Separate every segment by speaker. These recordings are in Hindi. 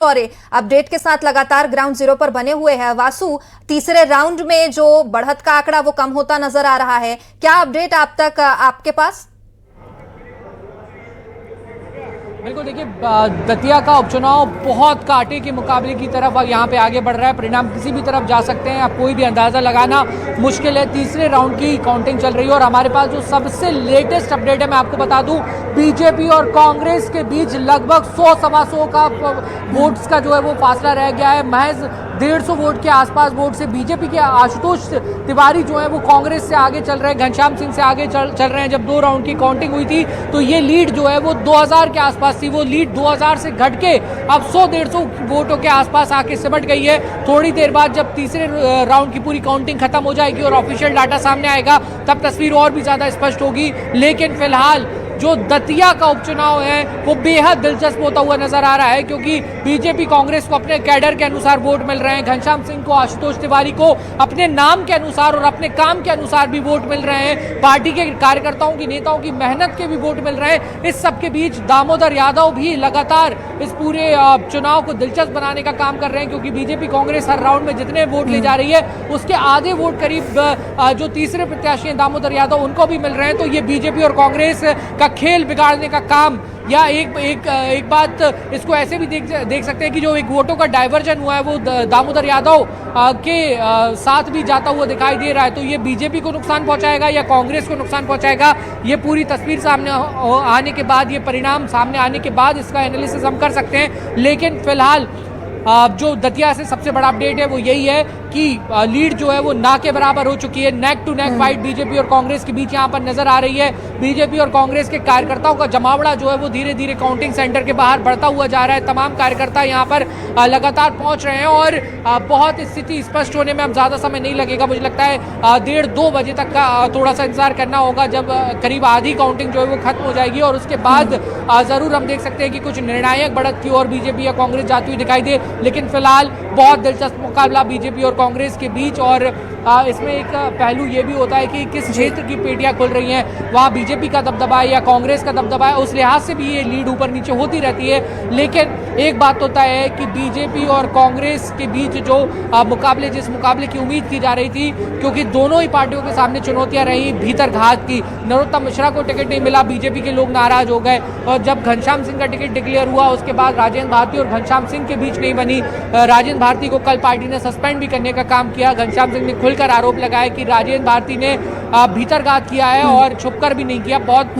Speaker 1: और अपडेट के साथ लगातार ग्राउंड जीरो पर बने हुए हैं। वासु, तीसरे राउंड में जो बढ़त का आंकड़ा वो कम होता नजर आ रहा है, क्या अपडेट आप तक आपके पास?
Speaker 2: बिल्कुल, देखिए दतिया का उपचुनाव बहुत कांटे के मुकाबले की तरफ यहाँ पे आगे बढ़ रहा है। परिणाम किसी भी तरफ जा सकते हैं, अब कोई भी अंदाज़ा लगाना मुश्किल है। तीसरे राउंड की काउंटिंग चल रही है और हमारे पास जो सबसे लेटेस्ट अपडेट है मैं आपको बता दूं, बीजेपी और कांग्रेस के बीच लगभग 100-125 का वोट्स का जो है वो फासला रह गया है। महज 150 वोट के आसपास वोट से बीजेपी के आशुतोष तिवारी जो है वो कांग्रेस से आगे चल रहे हैं, घनश्याम सिंह से आगे चल रहे हैं। जब 2 राउंड की काउंटिंग हुई थी तो ये लीड जो है वो 2000 के आसपास थी, वो लीड 2000 से घट के अब 100-150 वोटों के आसपास आके सिमट गई है। थोड़ी देर बाद जब तीसरे राउंड की पूरी काउंटिंग खत्म हो जाएगी और ऑफिशियल डाटा सामने आएगा तब तस्वीर और भी ज्यादा स्पष्ट होगी। लेकिन फिलहाल जो दतिया का उपचुनाव है वो बेहद दिलचस्प होता हुआ नजर आ रहा है, क्योंकि बीजेपी कांग्रेस को अपने कैडर के अनुसार वोट मिल रहे हैं, घनश्याम सिंह को, आशुतोष तिवारी को अपने नाम के अनुसार और अपने काम के अनुसार भी वोट मिल रहे हैं, पार्टी के कार्यकर्ताओं की, नेताओं की मेहनत के भी वोट मिल रहे हैं। इस सबके बीच दामोदर यादव भी लगातार इस पूरे चुनाव को दिलचस्प बनाने का काम कर रहे हैं, क्योंकि बीजेपी कांग्रेस हर राउंड में जितने वोट ले जा रही है उसके आधे वोट करीब जो तीसरे प्रत्याशी हैं दामोदर यादव उनको भी मिल रहे हैं। तो ये बीजेपी और कांग्रेस का खेल बिगाड़ने का काम, या एक बात इसको ऐसे भी देख सकते हैं कि जो एक वोटों का डाइवर्जन हुआ है वो दामोदर यादव के साथ भी जाता हुआ दिखाई दे रहा है। तो ये बीजेपी को नुकसान पहुंचाएगा या कांग्रेस को नुकसान पहुंचाएगा, ये पूरी तस्वीर सामने आने के बाद, ये परिणाम सामने आने के बाद इसका एनालिसिस हम कर सकते हैं। लेकिन फिलहाल जो दतिया से सबसे बड़ा अपडेट है वो यही है कि लीड जो है वो ना के बराबर हो चुकी है। Neck to neck fight BJP और कांग्रेस के बीच यहाँ पर नजर आ रही है। बीजेपी और कांग्रेस के कार्यकर्ताओं का जमावड़ा जो है वो धीरे धीरे काउंटिंग सेंटर के बाहर बढ़ता हुआ जा रहा है। तमाम कार्यकर्ता यहाँ पर लगातार पहुंच रहे हैं और बहुत स्थिति स्पष्ट होने में अब ज्यादा समय नहीं लगेगा। मुझे लगता है 1:30-2 बजे तक का थोड़ा सा इंतजार करना होगा, जब करीब आधी काउंटिंग जो है वो खत्म हो जाएगी और उसके बाद जरूर हम देख सकते हैं कि कुछ निर्णायक बढ़त की ओर बीजेपी या कांग्रेस जाती हुई दिखाई दे। लेकिन फिलहाल बहुत दिलचस्प मुकाबला बीजेपी और कांग्रेस के बीच, और इसमें एक पहलू ये भी होता है कि किस क्षेत्र की पेटियां खुल रही हैं, वहाँ बीजेपी का दबदबा है या कांग्रेस का दबदबा है, उस लिहाज से भी ये लीड ऊपर नीचे होती रहती है। लेकिन एक बात होता है कि बीजेपी और कांग्रेस के बीच जो जिस मुकाबले की उम्मीद की जा रही थी, क्योंकि दोनों ही पार्टियों के सामने चुनौतियां रही भीतर घात की। नरोत्तम मिश्रा को टिकट नहीं मिला, बीजेपी के लोग नाराज हो गए, और जब घनश्याम सिंह का टिकट डिक्लेयर हुआ उसके बाद राजेंद्र भारती और घनश्याम सिंह के बीच नहीं बनी। राजेंद्र भारती को कल पार्टी ने सस्पेंड भी करने का काम किया। घनश्याम सिंह ने खुलकर आरोप लगाया कि राजेंद्र भारती ने भीतरघात किया है और छुपकर भी नहीं किया, बहुत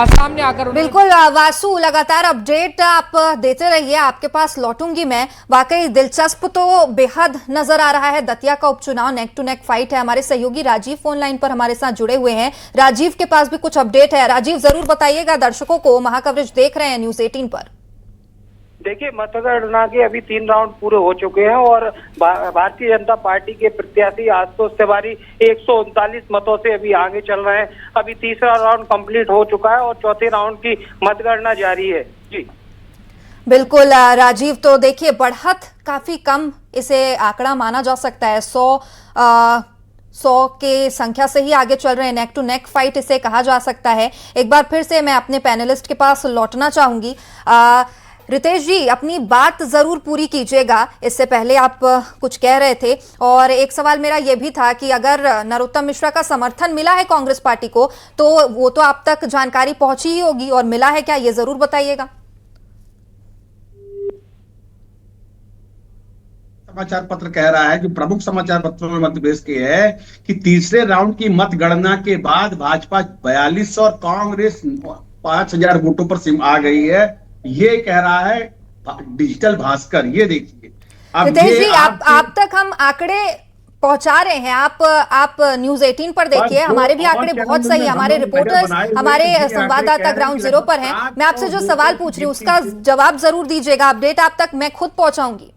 Speaker 2: सामने आकर।
Speaker 1: बिल्कुल वासु, लगातार अपडेट आप देते रहिए, आपके पास लौटूंगी मैं। वाकई दिलचस्प तो बेहद नजर आ रहा है। दतिया का उपचुनाव नेक टू नेक फाइट है। हमारे सहयोगी राजीव फोन लाइन पर हमारे साथ जुड़े हुए हैं। राजीव के पास भी कुछ अपडेट है। राजीव, जरूर बताइएगा, दर्शकों को महाकवरेज देख रहे हैं न्यूज 18 पर।
Speaker 3: देखिए, मतगणना के अभी 3 राउंड पूरे हो चुके हैं और भारतीय जनता पार्टी के प्रत्याशी आशुतोष तिवारी 139 मतों से अभी आगे चल रहे हैं। अभी तीसरा राउंड कंप्लीट हो चुका है और चौथे राउंड की मतगणना जारी है। जी
Speaker 1: बिल्कुल राजीव, तो देखिए बढ़त काफी कम इसे आंकड़ा माना जा सकता है। 100 के संख्या से ही आगे चल रहे हैं। नेक टू नेक फाइट इसे कहा जा सकता है। एक बार फिर से मैं अपने पैनलिस्ट के पास लौटना चाहूंगी। रितेश जी, अपनी बात जरूर पूरी कीजिएगा। इससे पहले आप कुछ कह रहे थे, और एक सवाल मेरा यह भी था कि अगर नरोत्तम मिश्रा का समर्थन मिला है कांग्रेस पार्टी को तो वो तो आप तक जानकारी पहुंची ही होगी, और मिला है क्या, ये जरूर बताइएगा।
Speaker 4: समाचार पत्र कह रहा है, जो प्रमुख समाचार पत्रों में मध्य प्रदेश के है, कि तीसरे राउंड की मतगणना के बाद भाजपा 42 और कांग्रेस 5000 वोटों पर आ गई है। ये कह रहा है डिजिटल भास्कर। ये देखिए,
Speaker 1: रितेश जी, आप तक हम आंकड़े पहुंचा रहे हैं। आप न्यूज 18 पर देखिए, हमारे भी आंकड़े बहुत सही है। हमारे रिपोर्टर्स, हमारे संवाददाता ग्राउंड जीरो पर हैं। मैं आपसे जो सवाल पूछ रही हूँ उसका जवाब जरूर दीजिएगा। अपडेट आप तक मैं खुद पहुंचाऊंगी।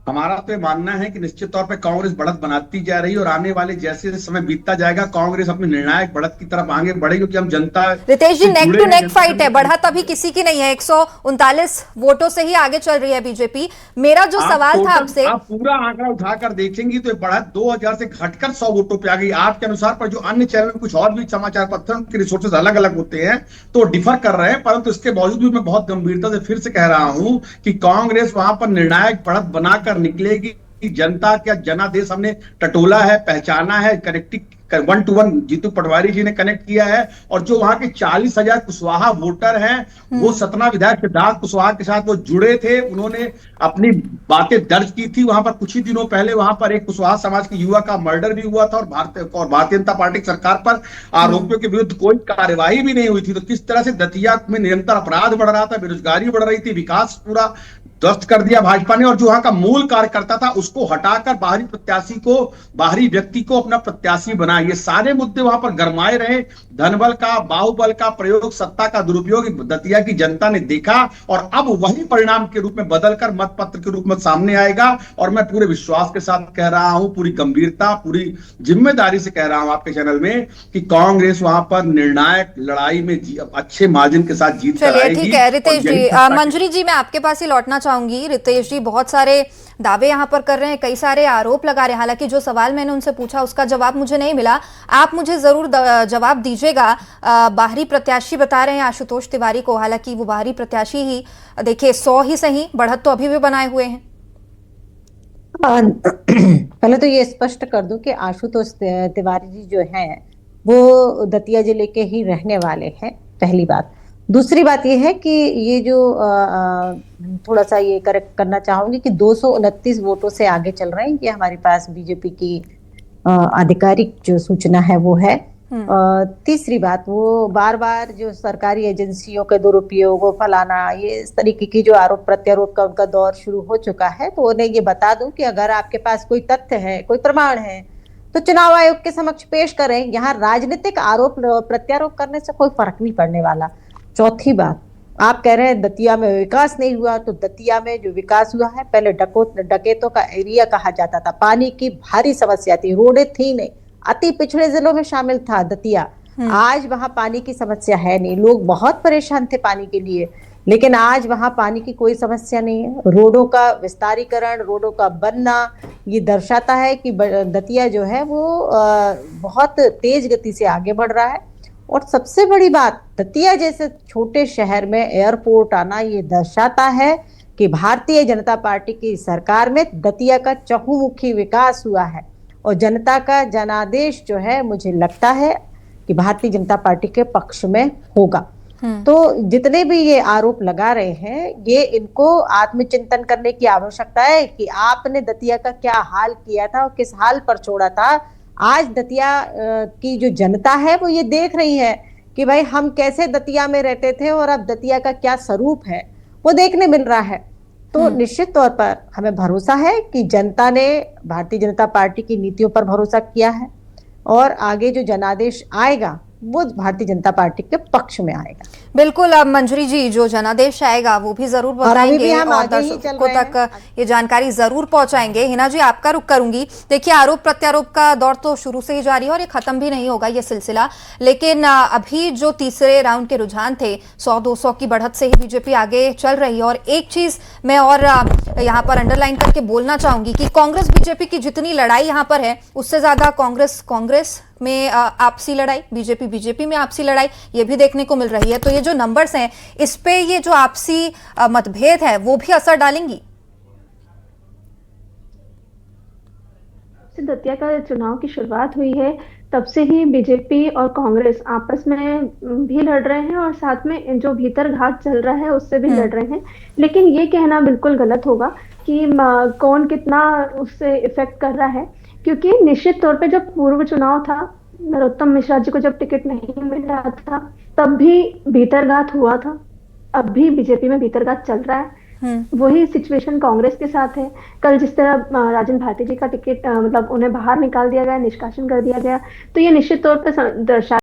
Speaker 4: हमारा तो ये मानना है कि निश्चित तौर पे कांग्रेस बढ़त बनाती जा रही है और आने वाले जैसे जैसे समय बीतता जाएगा कांग्रेस अपनी निर्णायक बढ़त की तरफ आगे बढ़ेगी, क्योंकि हम जनता
Speaker 1: रितेश जी,
Speaker 4: से
Speaker 1: नेक
Speaker 4: जुड़े
Speaker 1: टू
Speaker 4: हैं।
Speaker 1: नेक फाइट है, बढ़त अभी किसी की नहीं है, 139 वोटों से ही आगे चल रही है बीजेपी। मेरा जो सवाल था आपसे,
Speaker 4: आप पूरा आंकड़ा उठाकर देखेंगी तो ये बढ़त 2000 से घटकर 100 वोटों पे आ गई आपके अनुसार। पर जो अन्य चैनल में कुछ और भी समाचार पत्र उनके रिसोर्सेज अलग अलग होते हैं तो डिफर कर रहे हैं, परंतु इसके बावजूद भी मैं बहुत गंभीरता से फिर से कह रहा हूं कि कांग्रेस वहां पर निर्णायक बढ़त बनाकर निकलेगी। जनता क्या जनादेश हमने टटोला है, पहचाना है, कनेक्टिंग 1 to 1 जीतू पटवारी जी ने कनेक्ट किया है। और जो वहां के 40,000 कुशवाहा वोटर हैं वो सतना विधायक सिद्धार्थ कुशवाहा के साथ वो जुड़े थे, उन्होंने अपनी बातें दर्ज की थी। वहां पर कुछ ही दिनों पहले वहां पर एक कुशवाहा समाज के युवा का मर्डर भी हुआ था और भारतीय जनता पार्टी की सरकार पर आरोपियों के विरुद्ध कोई कार्यवाही भी नहीं हुई थी। तो किस तरह से दतिया में निरंतर अपराध बढ़ रहा था, बेरोजगारी बढ़ रही थी, विकास पूरा ध्वस्त कर दिया भाजपा ने। और जो वहां का मूल कार्यकर्ता था उसको हटाकर बाहरी प्रत्याशी को, बाहरी व्यक्ति को अपना प्रत्याशी बनाया। ये सारे मुद्दे वहां पर गरमाए रहे। धनबल का, बाहुबल का प्रयोग, सत्ता का दुरुपयोग दतिया की जनता ने देखा और अब वही परिणाम के रूप में बदलकर मत पत्र के रूप में सामने आएगा। और मैं पूरे विश्वास के साथ कह रहा हूं, पूरी गंभीरता, पूरी जिम्मेदारी से कह रहा हूं आपके चैनल में कि कांग्रेस वहां पर निर्णायक लड़ाई में अच्छे मार्जिन के साथ जीत कर
Speaker 1: चलिए
Speaker 4: आएगी।
Speaker 1: ठीक है रितेश
Speaker 4: और यही
Speaker 1: जी,
Speaker 4: सत्ता की-
Speaker 1: मंजरी जी मैं आपके पास ही लौटना चाहूंगी। रितेश जी बहुत सारे दावे यहाँ पर कर रहे हैं, कई सारे आरोप लगा रहे हैं, हालांकि जो सवाल मैंने उनसे पूछा उसका जवाब मुझे नहीं मिला। आप मुझे जरूर जवाब दीजिएगा। बाहरी प्रत्याशी बता रहे हैं आशुतोष तिवारी को, हालांकि वो बाहरी प्रत्याशी ही देखिए 100 ही सही, बढ़त तो अभी भी बनाए हुए हैं।
Speaker 5: पहले तो ये स्पष्ट कर दूं कि आशुतोष तिवारी जी जो हैं वो दतिया जिले के ही रहने वाले हैं, पहली बात। दूसरी बात ये है कि ये जो थोड़ा सा ये करेक्ट करना चाहूंगी कि 229 वोटों से आगे चल रहे हैं, ये हमारे पास बीजेपी की आधिकारिक जो सूचना है वो है। तीसरी बात, वो बार बार जो सरकारी एजेंसियों के दुरुपयोग, फलाना, ये इस तरीके की जो आरोप प्रत्यारोप का उनका दौर शुरू हो चुका है। तो उन्हें ये बता दूं कि अगर आपके पास कोई तथ्य है, कोई प्रमाण है तो चुनाव आयोग के समक्ष पेश करें। यहाँ राजनीतिक आरोप प्रत्यारोप करने से कोई फर्क नहीं पड़ने वाला। चौथी बात, आप कह रहे हैं दतिया में विकास नहीं हुआ, तो दतिया में जो विकास हुआ है, पहले डकैतों का एरिया कहा जाता था, पानी की भारी समस्या थी, रोडें थी नहीं, अति पिछड़े जिलों में शामिल था दतिया। आज वहां पानी की समस्या है नहीं, लोग बहुत परेशान थे पानी के लिए, लेकिन आज वहां पानी की कोई समस्या नहीं है। रोडों का विस्तारीकरण, रोडों का बनना, ये दर्शाता है कि दतिया जो है वो बहुत तेज गति से आगे बढ़ रहा है। और सबसे बड़ी बात, दतिया जैसे छोटे शहर में एयरपोर्ट आना, ये दर्शाता है कि भारतीय जनता पार्टी की सरकार में दतिया का चहुमुखी विकास हुआ है और जनता का जनादेश जो है मुझे लगता है कि भारतीय जनता पार्टी के पक्ष में होगा। तो जितने भी ये आरोप लगा रहे हैं, ये इनको आत्मचिंतन करने की आवश्यकता है कि आपने दतिया का क्या हाल किया था और किस हाल पर छोड़ा था। आज दतिया की जो जनता है वो ये देख रही है कि भाई हम कैसे दतिया में रहते थे और अब दतिया का क्या स्वरूप है वो देखने मिल रहा है। तो निश्चित तौर पर हमें भरोसा है कि जनता ने भारतीय जनता पार्टी की नीतियों पर भरोसा किया है और आगे जो जनादेश आएगा वो भारतीय जनता पार्टी के पक्ष में आएगा।
Speaker 1: बिल्कुल, अब मंजरी जी जो जनादेश आएगा वो भी जरूर बताएंगे और दर्शकों तक ये जानकारी जरूर पहुंचाएंगे। हिना जी आपका रुख करूंगी। देखिए आरोप प्रत्यारोप का दौर तो शुरू से ही जारी है और ये खत्म भी नहीं होगा ये सिलसिला, लेकिन अभी जो तीसरे राउंड के रुझान थे 100-200 की बढ़त से ही बीजेपी आगे चल रही है। और एक चीज मैं और यहाँ पर अंडरलाइन करके बोलना चाहूंगी कि कांग्रेस बीजेपी की जितनी लड़ाई यहाँ पर है उससे ज्यादा कांग्रेस में आपसी लड़ाई, बीजेपी में आपसी लड़ाई ये भी देखने को मिल रही है। तो ये जो नंबर्स हैं इस पे ये जो आपसी मतभेद है वो भी असर डालेंगी।
Speaker 6: दतिया का चुनाव की शुरुआत हुई है तब से ही बीजेपी और कांग्रेस आपस में भी लड़ रहे हैं और साथ में जो भीतर घात चल रहा है उससे भी लड़ रहे हैं। लेकिन ये कहना बिल्कुल गलत होगा कि कौन कितना उससे इफेक्ट कर रहा है, क्योंकि निश्चित तौर पे जब पूर्व चुनाव था, नरोत्तम मिश्रा जी को जब टिकट नहीं मिल रहा था तब भी भीतरघात हुआ था, अब भी बीजेपी में भीतरघात चल रहा है। वही सिचुएशन कांग्रेस के साथ है। कल जिस तरह राजन भारती जी का टिकट मतलब उन्हें बाहर निकाल दिया गया, निष्कासन कर दिया गया, तो ये निश्चित तौर पर दर्शा